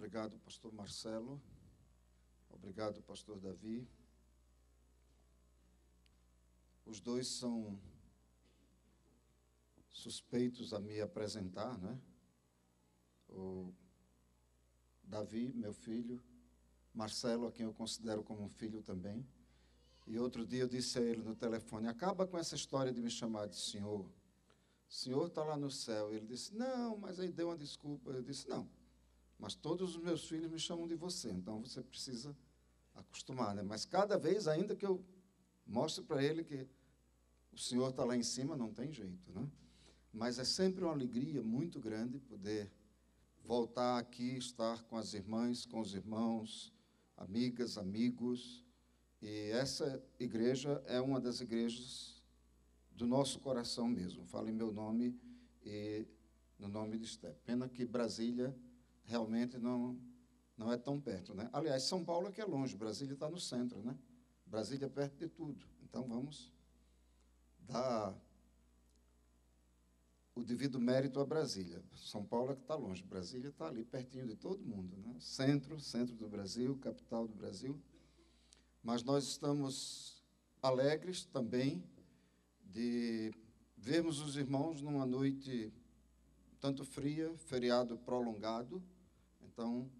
Obrigado, pastor Marcelo. Obrigado, pastor Davi. Os dois são suspeitos a me apresentar, né? O Davi, meu filho, Marcelo, a quem eu considero como um filho também. E outro dia eu disse a ele no telefone: acaba com essa história de me chamar de senhor. O senhor está lá no céu. Ele disse: não, mas aí deu uma desculpa. Eu disse: não, mas todos os meus filhos me chamam de você, então você precisa acostumar, né? Mas cada vez, ainda que eu mostre para ele que o senhor está lá em cima, não tem jeito, né? Mas é sempre uma alegria muito grande poder voltar aqui, estar com as irmãs, com os irmãos, amigas, amigos. E essa igreja é uma das igrejas do nosso coração mesmo. Falo em meu nome e no nome de Esté. Pena que Brasília realmente não é tão perto, né? Aliás, São Paulo é que é longe, Brasília está no centro, né? Brasília é perto de tudo. Então vamos dar o devido mérito a Brasília. São Paulo é que está longe, Brasília está ali pertinho de todo mundo, né? Centro do Brasil, capital do Brasil. Mas nós estamos alegres também de vermos os irmãos numa noite tanto fria, feriado prolongado. Então,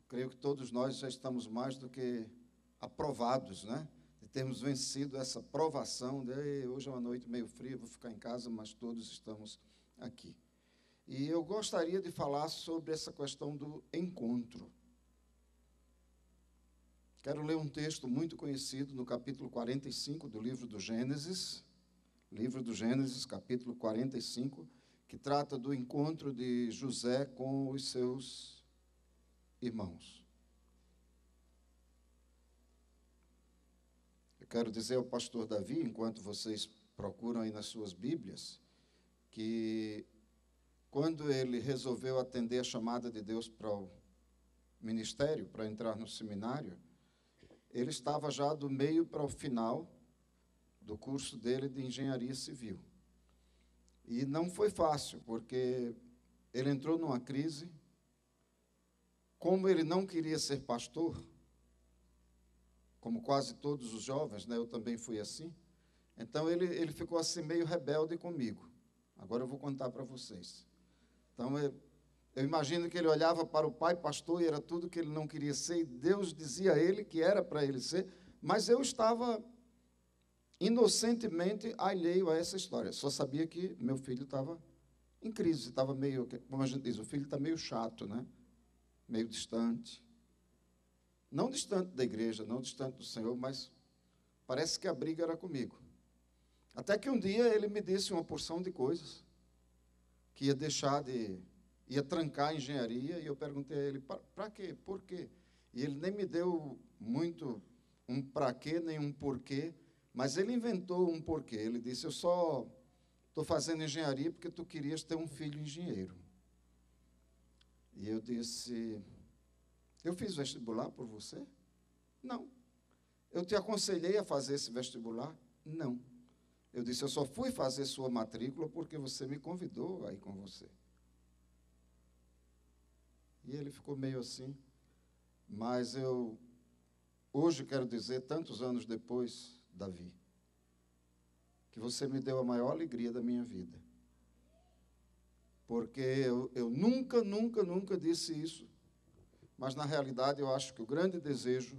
creio que todos nós já estamos mais do que aprovados, né? De termos vencido essa provação de hoje é uma noite meio fria, vou ficar em casa, mas todos estamos aqui. E eu gostaria de falar sobre essa questão do encontro. Quero ler um texto muito conhecido no capítulo 45 do livro do Gênesis, capítulo 45, que trata do encontro de José com os seus irmãos. Eu quero dizer ao pastor Davi, enquanto vocês procuram aí nas suas Bíblias, que quando ele resolveu atender a chamada de Deus para o ministério, para entrar no seminário, ele estava já do meio para o final do curso dele de engenharia civil. E não foi fácil, porque ele entrou numa crise. Como ele não queria ser pastor, como quase todos os jovens, né, eu também fui assim, então ele ficou assim meio rebelde comigo. Agora eu vou contar para vocês. Então, eu imagino que ele olhava para o pai pastor e era tudo que ele não queria ser, e Deus dizia a ele que era para ele ser, mas eu estava inocentemente alheio a essa história. Só sabia que meu filho estava em crise, estava meio, como a gente diz, o filho está meio chato, né? Meio distante. Não distante da igreja, não distante do Senhor, mas parece que a briga era comigo. Até que um dia ele me disse uma porção de coisas, que ia trancar a engenharia, e eu perguntei a ele: para quê? Por quê? E ele nem me deu muito um para quê, nem um porquê, mas ele inventou um porquê. Ele disse: eu só estou fazendo engenharia porque tu querias ter um filho engenheiro. E eu disse: eu fiz vestibular por você? Não. Eu te aconselhei a fazer esse vestibular? Não. Eu disse: eu só fui fazer sua matrícula porque você me convidou a ir com você. E ele ficou meio assim, mas eu hoje quero dizer, tantos anos depois, Davi, que você me deu a maior alegria da minha vida. Porque eu nunca disse isso, mas na realidade eu acho que o grande desejo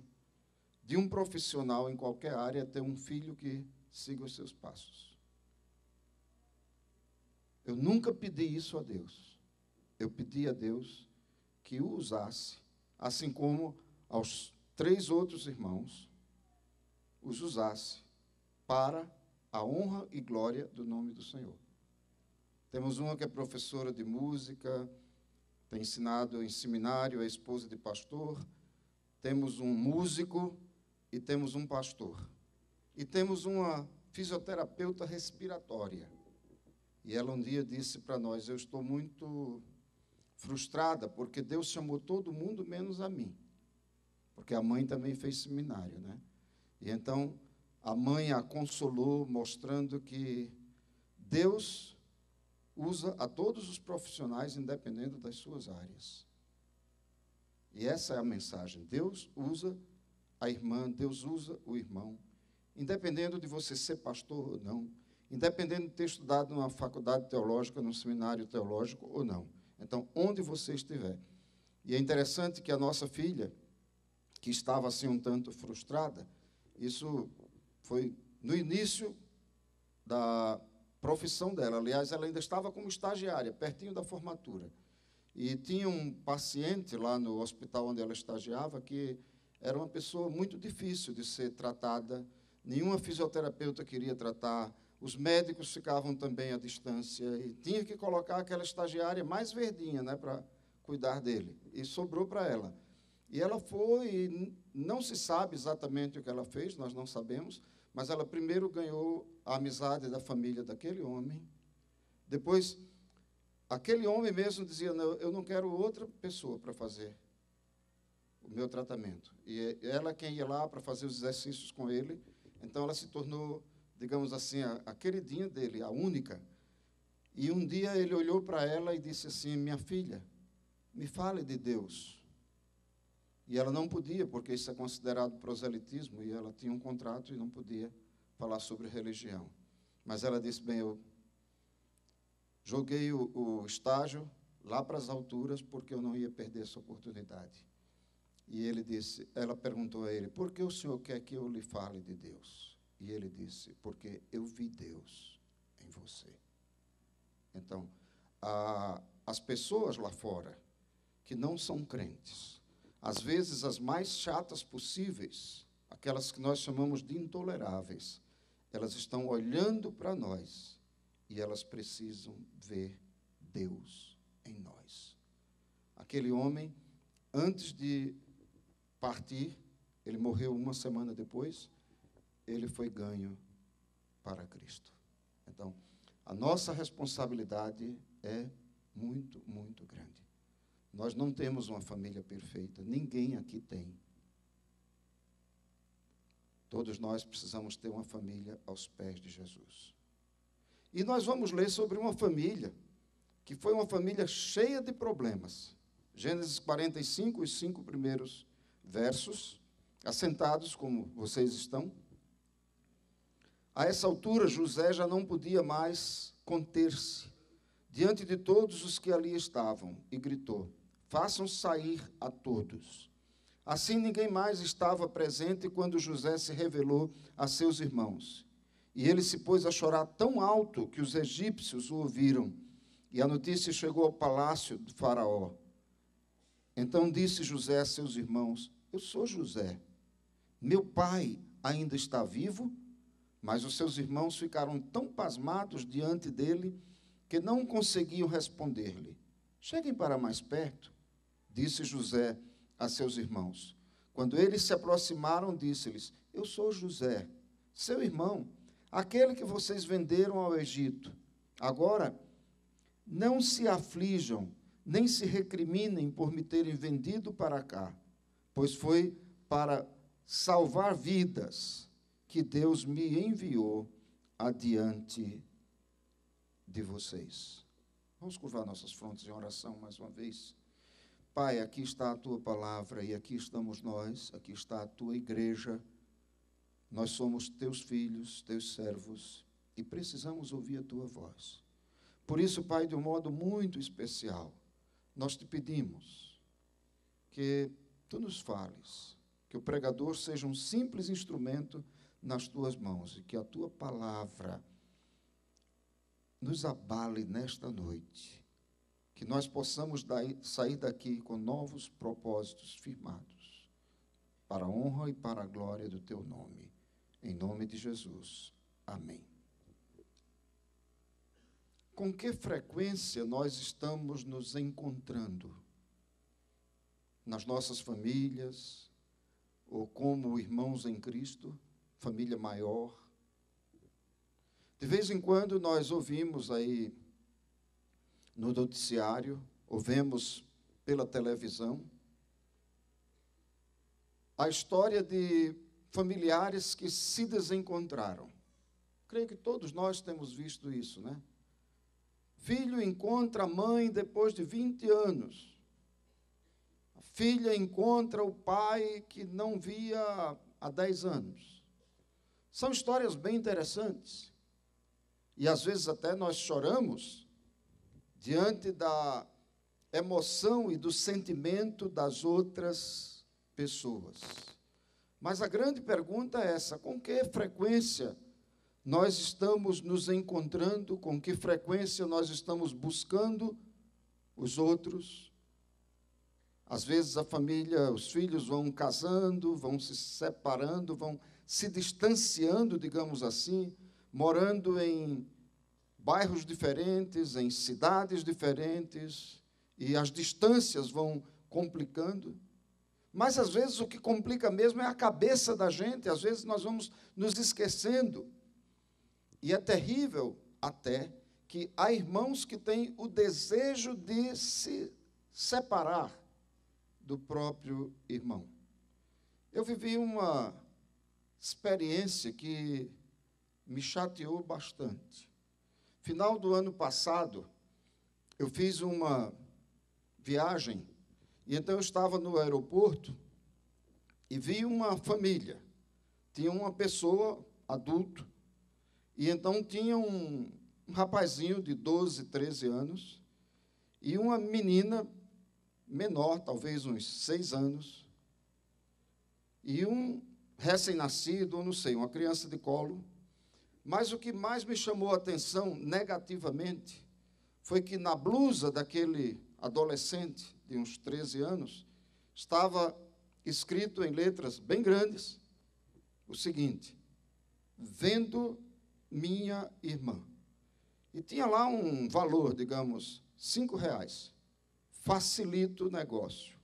de um profissional em qualquer área é ter um filho que siga os seus passos. Eu nunca pedi isso a Deus. Eu pedi a Deus que o usasse, assim como aos 3 outros irmãos, os usasse para a honra e glória do nome do Senhor. Temos uma que é professora de música, tem ensinado em seminário, é esposa de pastor. Temos um músico e temos um pastor. E temos uma fisioterapeuta respiratória. E ela um dia disse para nós: eu estou muito frustrada, porque Deus chamou todo mundo menos a mim. Porque a mãe também fez seminário, né? E então a mãe a consolou, mostrando que Deus usa a todos os profissionais, independente das suas áreas. E essa é a mensagem. Deus usa a irmã, Deus usa o irmão, independendo de você ser pastor ou não, independendo de ter estudado numa faculdade teológica, num seminário teológico ou não. Então, onde você estiver. E é interessante que a nossa filha, que estava assim um tanto frustrada, isso foi no início da profissão dela. Aliás, ela ainda estava como estagiária, pertinho da formatura. E tinha um paciente lá no hospital onde ela estagiava que era uma pessoa muito difícil de ser tratada. Nenhuma fisioterapeuta queria tratar. Os médicos ficavam também à distância. E tinha que colocar aquela estagiária mais verdinha, né, para cuidar dele. E sobrou para ela. E ela foi, e não se sabe exatamente o que ela fez, nós não sabemos, mas ela primeiro ganhou a amizade da família daquele homem. Depois, aquele homem mesmo dizia, não, eu não quero outra pessoa para fazer o meu tratamento. E ela quem ia lá para fazer os exercícios com ele. Então, ela se tornou, digamos assim, a queridinha dele, a única. E um dia ele olhou para ela e disse assim, minha filha, me fale de Deus. E ela não podia, porque isso é considerado proselitismo, e ela tinha um contrato e não podia falar sobre religião. Mas ela disse, bem, eu joguei o estágio lá para as alturas, porque eu não ia perder essa oportunidade. E ele disse, ela perguntou a ele, por que o senhor quer que eu lhe fale de Deus? E ele disse, porque eu vi Deus em você. Então, as pessoas lá fora, que não são crentes, às vezes as mais chatas possíveis, aquelas que nós chamamos de intoleráveis, elas estão olhando para nós e elas precisam ver Deus em nós. Aquele homem, antes de partir, ele morreu uma semana depois, ele foi ganho para Cristo. Então, a nossa responsabilidade é muito, muito grande. Nós não temos uma família perfeita, ninguém aqui tem. Todos nós precisamos ter uma família aos pés de Jesus. E nós vamos ler sobre uma família, que foi uma família cheia de problemas. Gênesis 45, os 5 primeiros versos, assentados como vocês estão. A essa altura, José já não podia mais conter-se diante de todos os que ali estavam, e gritou, façam sair a todos. Assim ninguém mais estava presente quando José se revelou a seus irmãos. E ele se pôs a chorar tão alto que os egípcios o ouviram. E a notícia chegou ao palácio do faraó. Então disse José a seus irmãos, eu sou José. Meu pai ainda está vivo? Mas os seus irmãos ficaram tão pasmados diante dele que não conseguiam responder-lhe. Cheguem para mais perto, disse José a seus irmãos. Quando eles se aproximaram, disse-lhes, eu sou José, seu irmão, aquele que vocês venderam ao Egito. Agora, não se aflijam, nem se recriminem por me terem vendido para cá, pois foi para salvar vidas que Deus me enviou adiante de vocês. Vamos curvar nossas frontes em oração mais uma vez. Pai, aqui está a Tua palavra e aqui estamos nós, aqui está a Tua igreja. Nós somos Teus filhos, Teus servos e precisamos ouvir a Tua voz. Por isso, Pai, de um modo muito especial, nós te pedimos que Tu nos fales, que o pregador seja um simples instrumento nas Tuas mãos e que a Tua palavra nos abale nesta noite, que nós possamos sair daqui com novos propósitos firmados, para a honra e para a glória do Teu nome. Em nome de Jesus. Amém. Com que frequência nós estamos nos encontrando nas nossas famílias, ou como irmãos em Cristo, família maior? De vez em quando nós ouvimos aí no noticiário, ouvemos pela televisão, a história de familiares que se desencontraram. Creio que todos nós temos visto isso, né? Filho encontra a mãe depois de 20 anos. A filha encontra o pai que não via há 10 anos. São histórias bem interessantes. E às vezes até nós choramos diante da emoção e do sentimento das outras pessoas. Mas a grande pergunta é essa: com que frequência nós estamos nos encontrando, com que frequência nós estamos buscando os outros? Às vezes a família, os filhos vão casando, vão se separando, vão se distanciando, digamos assim, morando em bairros diferentes, em cidades diferentes, e as distâncias vão complicando. Mas, às vezes, o que complica mesmo é a cabeça da gente. Às vezes, nós vamos nos esquecendo. E é terrível, até, que há irmãos que têm o desejo de se separar do próprio irmão. Eu vivi uma experiência que me chateou bastante. Final do ano passado, eu fiz uma viagem, e então eu estava no aeroporto e vi uma família. Tinha uma pessoa, adulto, e então tinha um rapazinho de 12, 13 anos, e uma menina menor, talvez uns 6 anos, e um recém-nascido, ou não sei, uma criança de colo. Mas o que mais me chamou a atenção negativamente foi que na blusa daquele adolescente de uns 13 anos estava escrito em letras bem grandes o seguinte: vendo minha irmã. E tinha lá um valor, digamos, R$5. Facilita o negócio.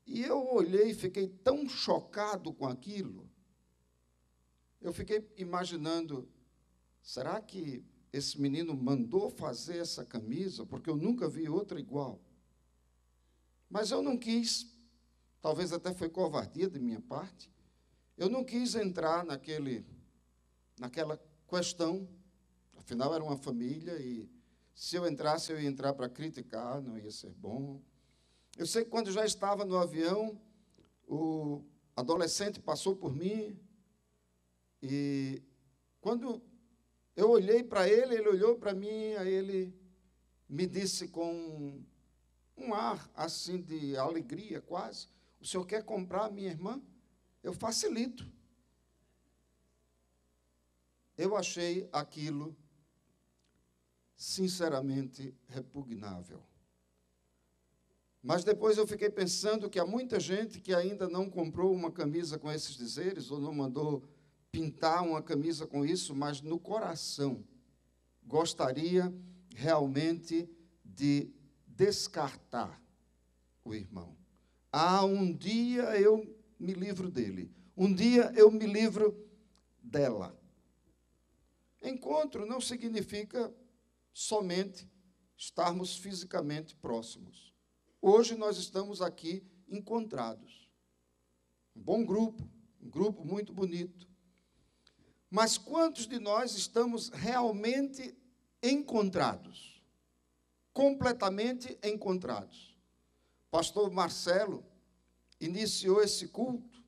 E eu olhei e fiquei tão chocado com aquilo. Eu fiquei imaginando, será que esse menino mandou fazer essa camisa? Porque eu nunca vi outra igual. Mas eu não quis, talvez até foi covardia de minha parte, eu não quis entrar naquela questão. Afinal, era uma família e se eu entrasse, eu ia entrar para criticar, não ia ser bom. Eu sei que quando já estava no avião, o adolescente passou por mim, e quando eu olhei para ele, ele olhou para mim, aí ele me disse com um ar assim de alegria quase: o senhor quer comprar a minha irmã? Eu facilito. Eu achei aquilo sinceramente repugnável. Mas depois eu fiquei pensando que há muita gente que ainda não comprou uma camisa com esses dizeres, ou não mandou pintar uma camisa com isso, mas no coração gostaria realmente de descartar o irmão. Um dia eu me livro dele, um dia eu me livro dela. Encontro não significa somente estarmos fisicamente próximos. Hoje nós estamos aqui encontrados. Um bom grupo, um grupo muito bonito. Mas quantos de nós estamos realmente encontrados? Completamente encontrados. Pastor Marcelo iniciou esse culto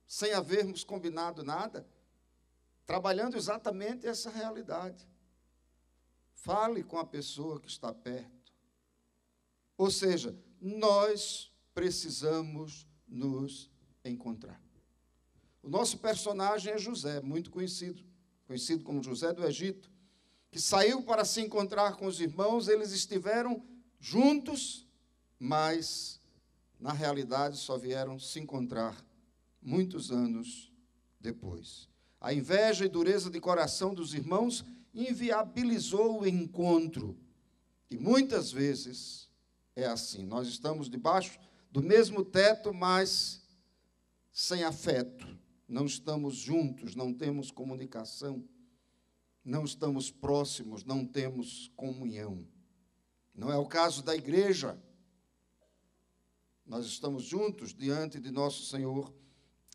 sem havermos combinado nada, trabalhando exatamente essa realidade. Fale com a pessoa que está perto. Ou seja, nós precisamos nos encontrar. O nosso personagem é José, muito conhecido como José do Egito, que saiu para se encontrar com os irmãos. Eles estiveram juntos, mas, na realidade, só vieram se encontrar muitos anos depois. A inveja e dureza de coração dos irmãos inviabilizou o encontro. E muitas vezes é assim. Nós estamos debaixo do mesmo teto, mas sem afeto. Não estamos juntos, não temos comunicação, não estamos próximos, não temos comunhão. Não é o caso da igreja. Nós estamos juntos diante de nosso Senhor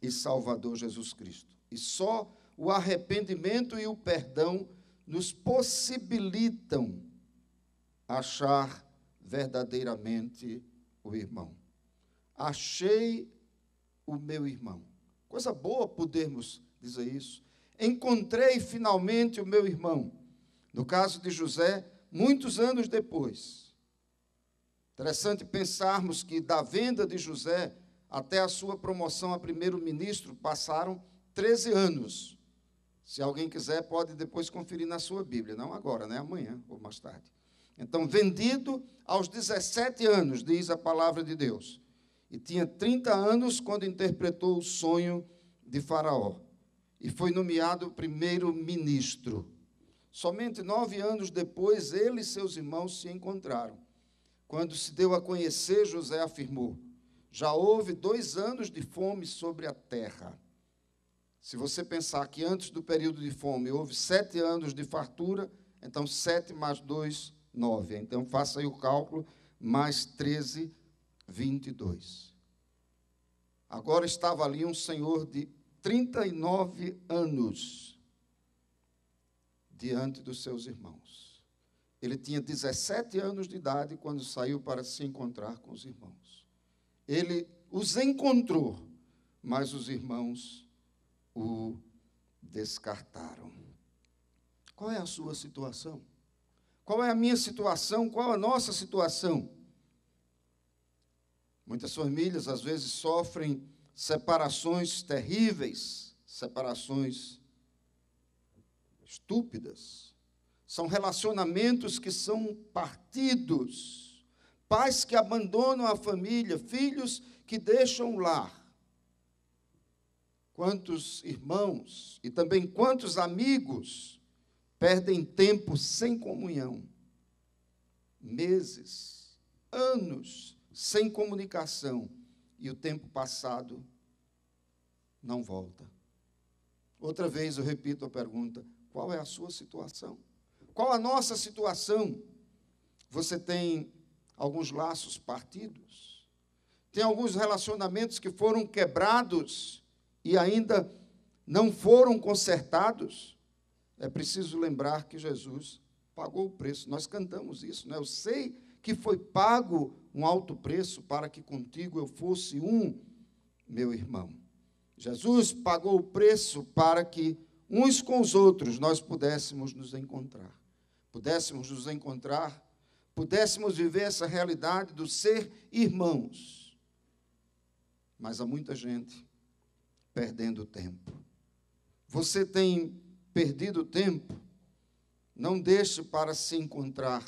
e Salvador Jesus Cristo. E só o arrependimento e o perdão nos possibilitam achar verdadeiramente o irmão. achei o meu irmão. Coisa boa podermos dizer isso. Encontrei finalmente o meu irmão. No caso de José, muitos anos depois. Interessante pensarmos que da venda de José até a sua promoção a primeiro-ministro passaram 13 anos. Se alguém quiser, pode depois conferir na sua Bíblia. Não agora, né? Amanhã ou mais tarde. Então, vendido aos 17 anos, diz a palavra de Deus. E tinha 30 anos quando interpretou o sonho de Faraó. E foi nomeado primeiro-ministro. Somente 9 anos depois, ele e seus irmãos se encontraram. Quando se deu a conhecer, José afirmou: já houve 2 anos de fome sobre a terra. Se você pensar que antes do período de fome houve 7 anos de fartura, então 7 mais 2, 9. Então faça aí o cálculo, mais 13, 22. Agora estava ali um senhor de 39 anos diante dos seus irmãos. Ele tinha 17 anos de idade quando saiu para se encontrar com os irmãos. Ele os encontrou, mas os irmãos o descartaram. Qual é a sua situação? Qual é a minha situação? Qual a nossa situação? Muitas famílias, às vezes, sofrem separações terríveis, separações estúpidas. São relacionamentos que são partidos, pais que abandonam a família, filhos que deixam o lar. Quantos irmãos e também quantos amigos perdem tempo sem comunhão, meses, anos sem comunicação, e o tempo passado não volta. Outra vez eu repito a pergunta: qual é a sua situação? Qual a nossa situação? Você tem alguns laços partidos? Tem alguns relacionamentos que foram quebrados e ainda não foram consertados? É preciso lembrar que Jesus pagou o preço. Nós cantamos isso, né? Eu sei que foi pago um alto preço para que contigo eu fosse um, meu irmão. Jesus pagou o preço para que uns com os outros nós pudéssemos nos encontrar. Pudéssemos viver essa realidade do ser irmãos. Mas há muita gente perdendo tempo. Você tem perdido tempo? Não deixe para se encontrar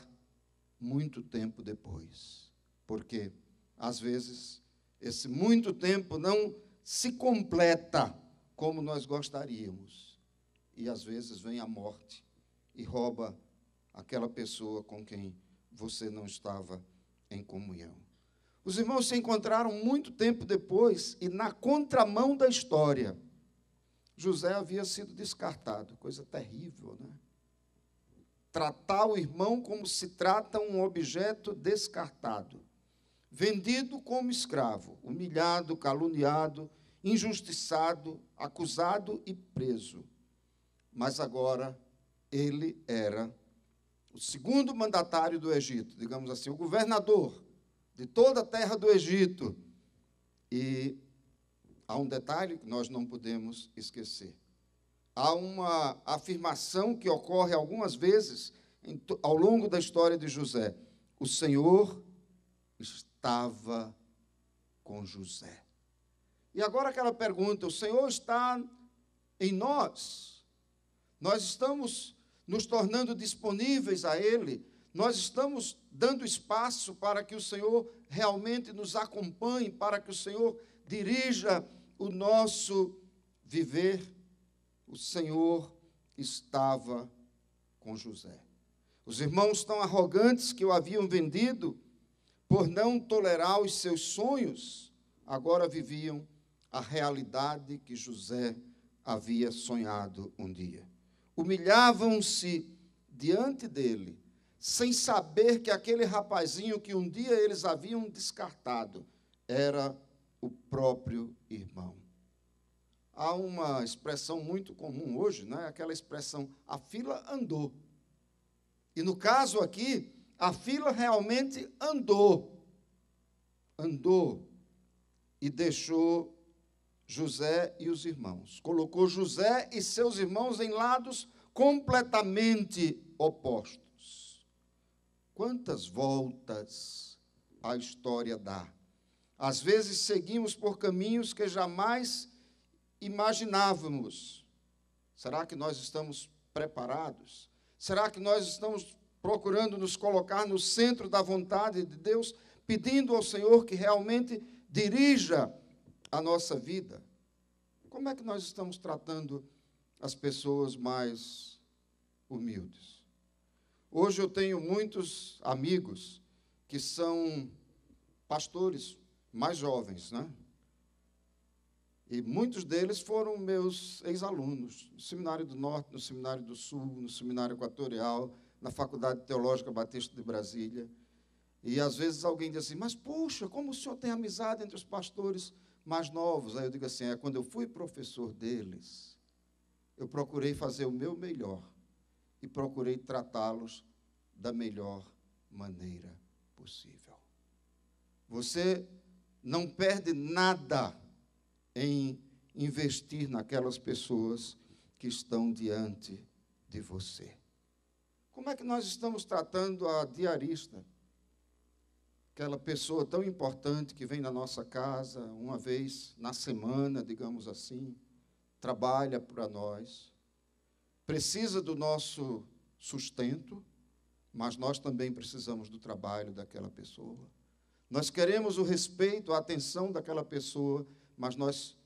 muito tempo depois. Porque, às vezes, esse muito tempo não se completa como nós gostaríamos. E, às vezes, vem a morte e rouba aquela pessoa com quem você não estava em comunhão. Os irmãos se encontraram muito tempo depois e, na contramão da história, José havia sido descartado. Coisa terrível, né? Tratar o irmão como se trata um objeto descartado. Vendido como escravo, humilhado, caluniado, injustiçado, acusado e preso. Mas agora ele era o segundo mandatário do Egito, digamos assim, o governador de toda a terra do Egito. E há um detalhe que nós não podemos esquecer. Há uma afirmação que ocorre algumas vezes ao longo da história de José. O Senhor estava com José. E agora aquela pergunta: o Senhor está em nós? Nós estamos nos tornando disponíveis a Ele? Nós estamos dando espaço para que o Senhor realmente nos acompanhe, para que o Senhor dirija o nosso viver? O Senhor estava com José. Os irmãos tão arrogantes que o haviam vendido, por não tolerar os seus sonhos, agora viviam a realidade que José havia sonhado um dia. Humilhavam-se diante dele, sem saber que aquele rapazinho que um dia eles haviam descartado era o próprio irmão. Há uma expressão muito comum hoje, né? Aquela expressão: a fila andou. E no caso aqui, a fila realmente andou. Andou. e deixou José e os irmãos. Colocou José e seus irmãos em lados completamente opostos. Quantas voltas a história dá? Às vezes seguimos por caminhos que jamais imaginávamos. Será que nós estamos preparados? Será que nós estamos procurando nos colocar no centro da vontade de Deus, pedindo ao Senhor que realmente dirija a nossa vida? Como é que nós estamos tratando as pessoas mais humildes? Hoje eu tenho muitos amigos que são pastores mais jovens, né? E muitos deles foram meus ex-alunos, no Seminário do Norte, no Seminário do Sul, no Seminário Equatorial, na Faculdade Teológica Batista de Brasília. E, às vezes, alguém diz assim, mas, puxa, como o senhor tem amizade entre os pastores mais novos? Aí eu digo assim, quando eu fui professor deles, eu procurei fazer o meu melhor e procurei tratá-los da melhor maneira possível. Você não perde nada em investir naquelas pessoas que estão diante de você. Como é que nós estamos tratando a diarista? Aquela pessoa tão importante que vem na nossa casa uma vez na semana, digamos assim, trabalha para nós, precisa do nosso sustento, mas nós também precisamos do trabalho daquela pessoa. Nós queremos o respeito, a atenção daquela pessoa, mas nós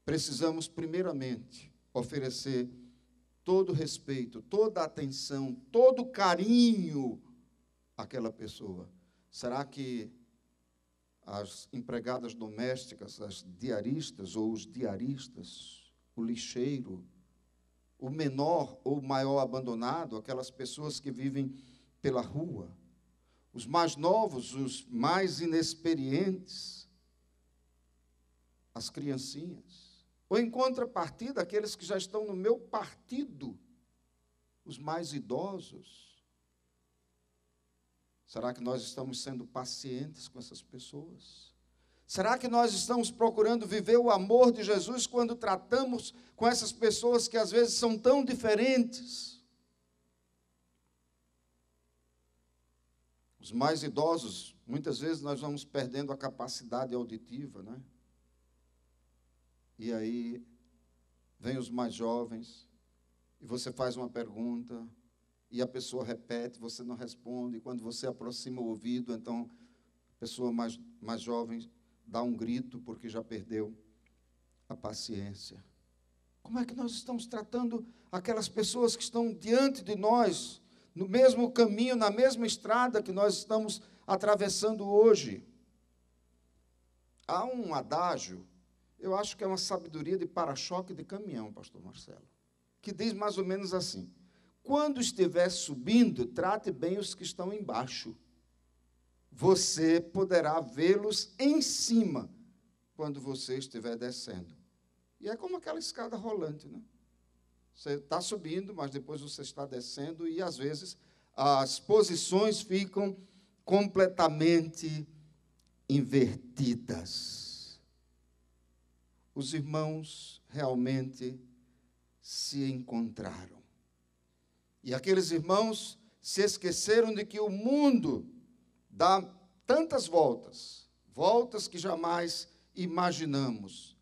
precisamos, primeiramente, oferecer todo o respeito, toda a atenção, todo o carinho àquela pessoa. Será que as empregadas domésticas, as diaristas ou os diaristas, o lixeiro, o menor ou maior abandonado, aquelas pessoas que vivem pela rua, os mais novos, os mais inexperientes, as criancinhas, ou em contrapartida, aqueles que já estão no meu partido, os mais idosos. Será que nós estamos sendo pacientes com essas pessoas? Será que nós estamos procurando viver o amor de Jesus quando tratamos com essas pessoas que às vezes são tão diferentes? Os mais idosos, muitas vezes nós vamos perdendo a capacidade auditiva, né? E aí, vem os mais jovens, e você faz uma pergunta, e a pessoa repete, você não responde, e quando você aproxima o ouvido, então, a pessoa mais jovem dá um grito, porque já perdeu a paciência. Como é que nós estamos tratando aquelas pessoas que estão diante de nós, no mesmo caminho, na mesma estrada que nós estamos atravessando hoje? Há um adágio, eu acho que é uma sabedoria de para-choque de caminhão, pastor Marcelo, que diz mais ou menos assim: quando estiver subindo, trate bem os que estão embaixo. Você poderá vê-los em cima quando você estiver descendo. E é como aquela escada rolante, né? Você está subindo, mas depois você está descendo e, às vezes, as posições ficam completamente invertidas. Os irmãos realmente se encontraram. E aqueles irmãos se esqueceram de que o mundo dá tantas voltas, voltas que jamais imaginamos.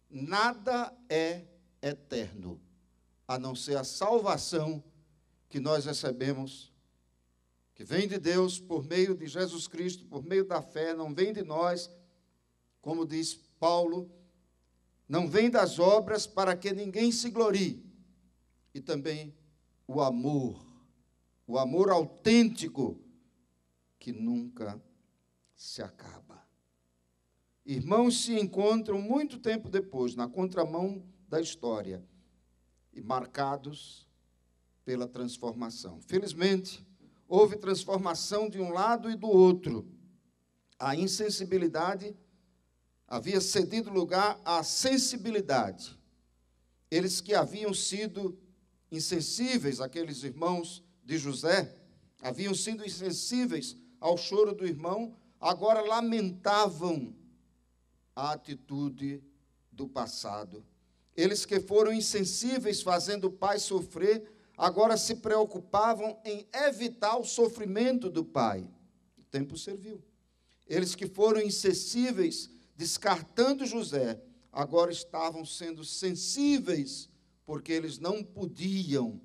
Nada é eterno, a não ser a salvação que nós recebemos, que vem de Deus por meio de Jesus Cristo, por meio da fé, não vem de nós, como diz Paulo, não vem das obras para que ninguém se glorie. E também o amor autêntico, que nunca se acaba. Irmãos se encontram muito tempo depois, na contramão da história, e marcados pela transformação. Felizmente, houve transformação de um lado e do outro. A insensibilidade havia cedido lugar à sensibilidade. Eles que haviam sido insensíveis, aqueles irmãos de José, haviam sido insensíveis ao choro do irmão, agora lamentavam a atitude do passado. Eles que foram insensíveis, fazendo o pai sofrer, agora se preocupavam em evitar o sofrimento do pai. O tempo serviu. Eles que foram insensíveis, descartando José, agora estavam sendo sensíveis, porque eles não podiam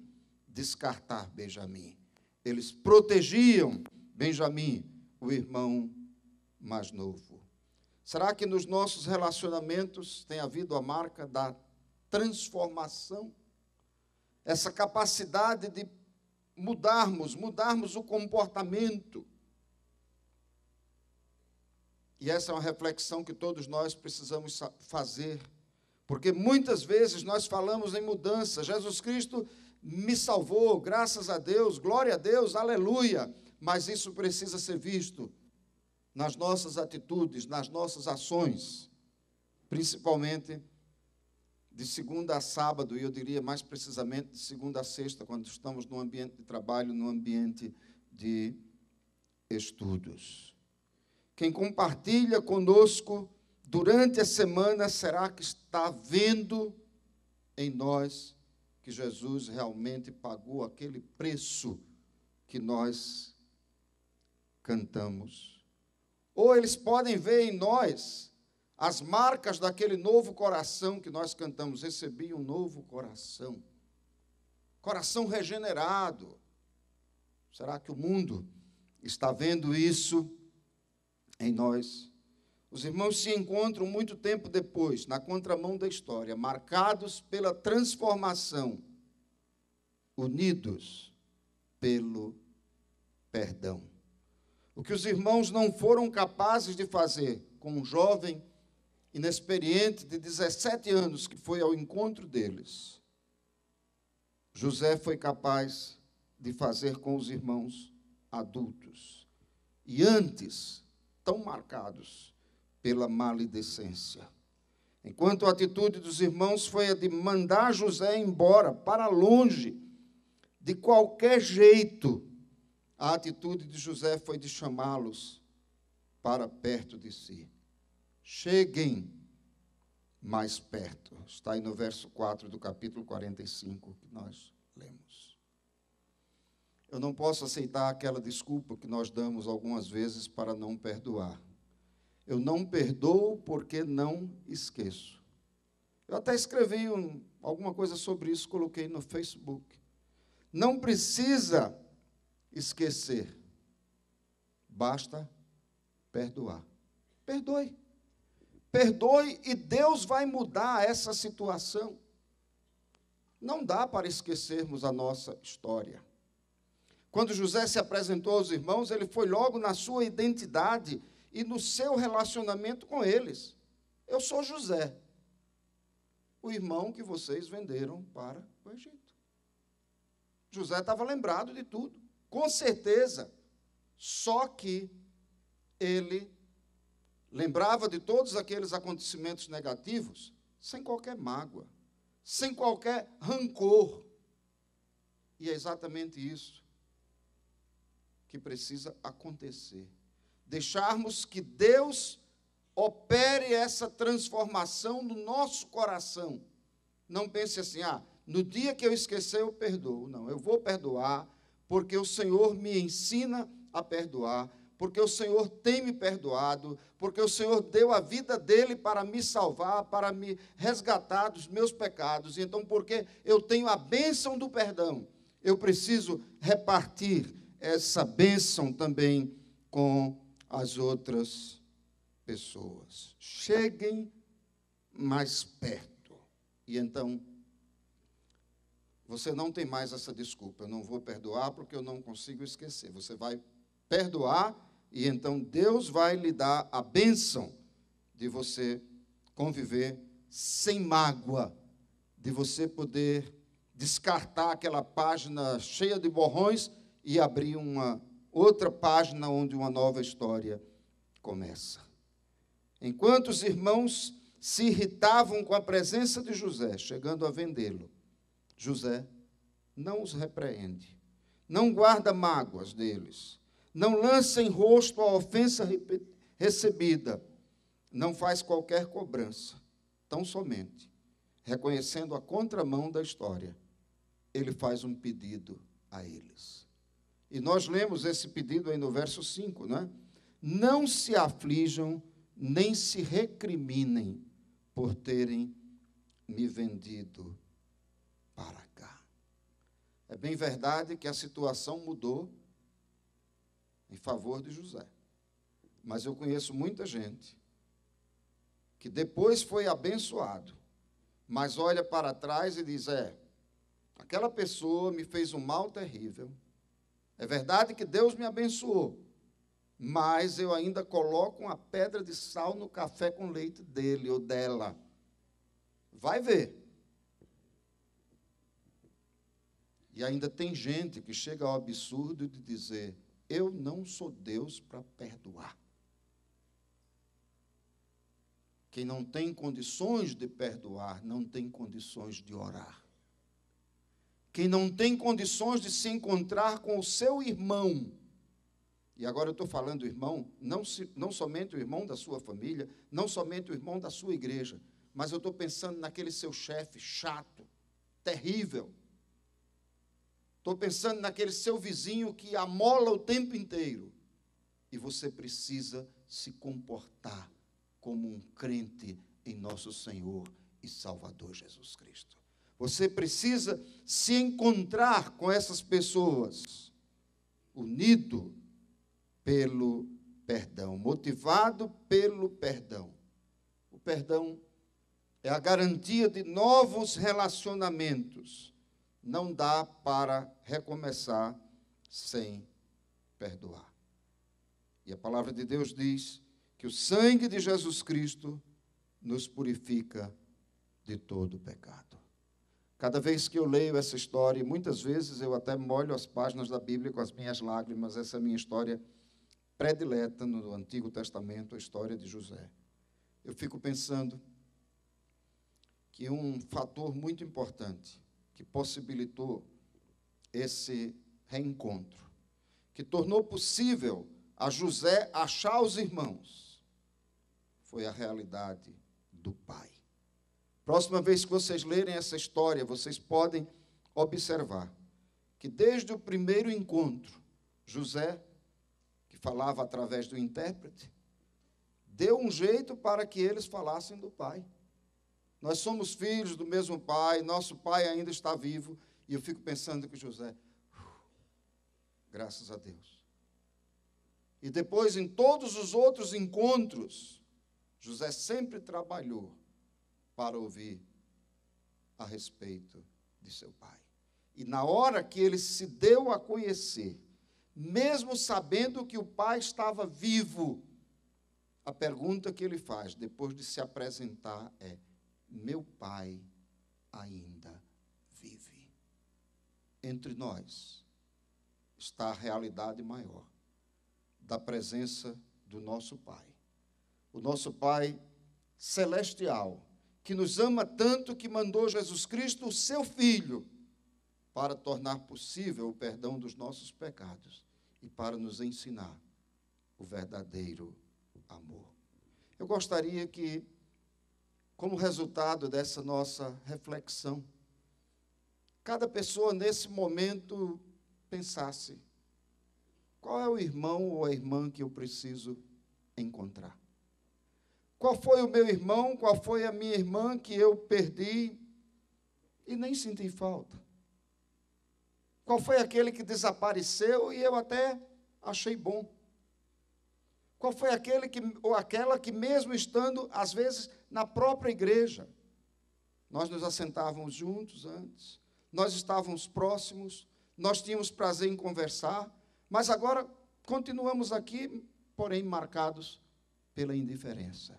descartar Benjamim. Eles protegiam Benjamim, o irmão mais novo. Será que nos nossos relacionamentos tem havido a marca da transformação? Essa capacidade de mudarmos o comportamento. E essa é uma reflexão que todos nós precisamos fazer, porque muitas vezes nós falamos em mudança. Jesus Cristo me salvou, graças a Deus, glória a Deus, aleluia. Mas isso precisa ser visto nas nossas atitudes, nas nossas ações, principalmente de segunda a sábado, e eu diria mais precisamente de segunda a sexta, quando estamos no ambiente de trabalho, no ambiente de estudos. Quem compartilha conosco durante a semana, será que está vendo em nós que Jesus realmente pagou aquele preço que nós cantamos? Ou eles podem ver em nós as marcas daquele novo coração que nós cantamos. Recebi um novo coração, coração regenerado. Será que o mundo está vendo isso em nós? Os irmãos se encontram muito tempo depois, na contramão da história, marcados pela transformação, unidos pelo perdão. O que os irmãos não foram capazes de fazer com um jovem inexperiente de 17 anos que foi ao encontro deles, José foi capaz de fazer com os irmãos adultos. E antes, tão marcados pela maledicência. Enquanto a atitude dos irmãos foi a de mandar José embora, para longe, de qualquer jeito, a atitude de José foi de chamá-los para perto de si. Cheguem mais perto. Está aí no verso 4 do capítulo 45 que nós lemos. Eu não posso aceitar aquela desculpa que nós damos algumas vezes para não perdoar. Eu não perdoo porque não esqueço. Eu até escrevi alguma coisa sobre isso, coloquei no Facebook. Não precisa esquecer, basta perdoar. Perdoe. Perdoe e Deus vai mudar essa situação. Não dá para esquecermos a nossa história. Quando José se apresentou aos irmãos, ele foi logo na sua identidade e no seu relacionamento com eles. Eu sou José, o irmão que vocês venderam para o Egito. José estava lembrado de tudo, com certeza. Só que ele lembrava de todos aqueles acontecimentos negativos sem qualquer mágoa, sem qualquer rancor. E é exatamente isso que precisa acontecer. Deixarmos que Deus opere essa transformação no nosso coração. Não pense assim, no dia que eu esquecer eu perdoo. Não, eu vou perdoar, porque o Senhor me ensina a perdoar, porque o Senhor tem me perdoado, porque o Senhor deu a vida dele para me salvar, para me resgatar dos meus pecados. E então, porque eu tenho a bênção do perdão, eu preciso repartir essa bênção também com as outras pessoas. Cheguem mais perto. E então, você não tem mais essa desculpa. Eu não vou perdoar porque eu não consigo esquecer. Você vai perdoar e então Deus vai lhe dar a bênção de você conviver sem mágoa, de você poder descartar aquela página cheia de borrões e abrir uma outra página onde uma nova história começa. Enquanto os irmãos se irritavam com a presença de José, chegando a vendê-lo, José não os repreende, não guarda mágoas deles, não lança em rosto a ofensa recebida. não faz qualquer cobrança, tão somente, reconhecendo a contramão da história, ele faz um pedido a eles. E nós lemos esse pedido aí no verso 5, não é? Não se aflijam, nem se recriminem por terem me vendido para cá. É bem verdade que a situação mudou em favor de José. Mas eu conheço muita gente que depois foi abençoado, mas olha para trás e diz, aquela pessoa me fez um mal terrível. É verdade que Deus me abençoou, mas eu ainda coloco uma pedra de sal no café com leite dele ou dela. Vai ver. E ainda tem gente que chega ao absurdo de dizer, eu não sou Deus para perdoar. Quem não tem condições de perdoar, não tem condições de orar. Quem não tem condições de se encontrar com o seu irmão, e agora eu estou falando irmão, não somente o irmão da sua família, não somente o irmão da sua igreja, mas eu estou pensando naquele seu chefe chato, terrível. Estou pensando naquele seu vizinho que amola o tempo inteiro. E você precisa se comportar como um crente em nosso Senhor e Salvador Jesus Cristo. Você precisa se encontrar com essas pessoas, unido pelo perdão, motivado pelo perdão. O perdão é a garantia de novos relacionamentos. Não dá para recomeçar sem perdoar. E a palavra de Deus diz que o sangue de Jesus Cristo nos purifica de todo pecado. Cada vez que eu leio essa história, e muitas vezes eu até molho as páginas da Bíblia com as minhas lágrimas, essa é a minha história predileta no Antigo Testamento, a história de José. Eu fico pensando que um fator muito importante que possibilitou esse reencontro, que tornou possível a José achar os irmãos, foi a realidade do pai. Próxima vez que vocês lerem essa história, vocês podem observar que desde o primeiro encontro, José, que falava através do intérprete, deu um jeito para que eles falassem do pai. Nós somos filhos do mesmo pai, nosso pai ainda está vivo, e eu fico pensando que José, graças a Deus. E depois, em todos os outros encontros, José sempre trabalhou para ouvir a respeito de seu pai. E na hora que ele se deu a conhecer, mesmo sabendo que o pai estava vivo, a pergunta que ele faz, depois de se apresentar, é: meu pai ainda vive? Entre nós está a realidade maior da presença do nosso Pai. O nosso Pai celestial, que nos ama tanto que mandou Jesus Cristo, o seu Filho, para tornar possível o perdão dos nossos pecados e para nos ensinar o verdadeiro amor. Eu gostaria que, como resultado dessa nossa reflexão, cada pessoa nesse momento pensasse: qual é o irmão ou a irmã que eu preciso encontrar? Qual foi o meu irmão, qual foi a minha irmã que eu perdi e nem senti falta? Qual foi aquele que desapareceu e eu até achei bom? Qual foi aquele que, ou aquela que, mesmo estando, às vezes, na própria igreja, nós nos assentávamos juntos antes, nós estávamos próximos, nós tínhamos prazer em conversar, mas agora continuamos aqui, porém marcados pela indiferença.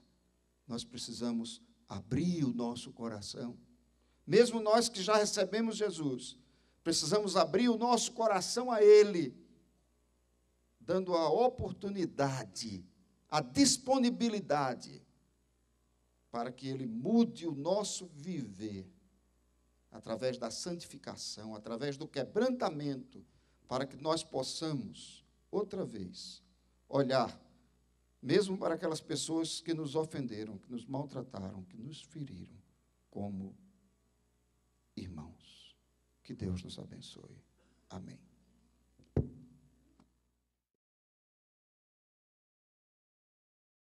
Nós precisamos abrir o nosso coração. Mesmo nós que já recebemos Jesus, precisamos abrir o nosso coração a Ele, dando a oportunidade, a disponibilidade, para que Ele mude o nosso viver, através da santificação, através do quebrantamento, para que nós possamos, outra vez, olhar mesmo para aquelas pessoas que nos ofenderam, que nos maltrataram, que nos feriram, como irmãos. Que Deus nos abençoe. Amém.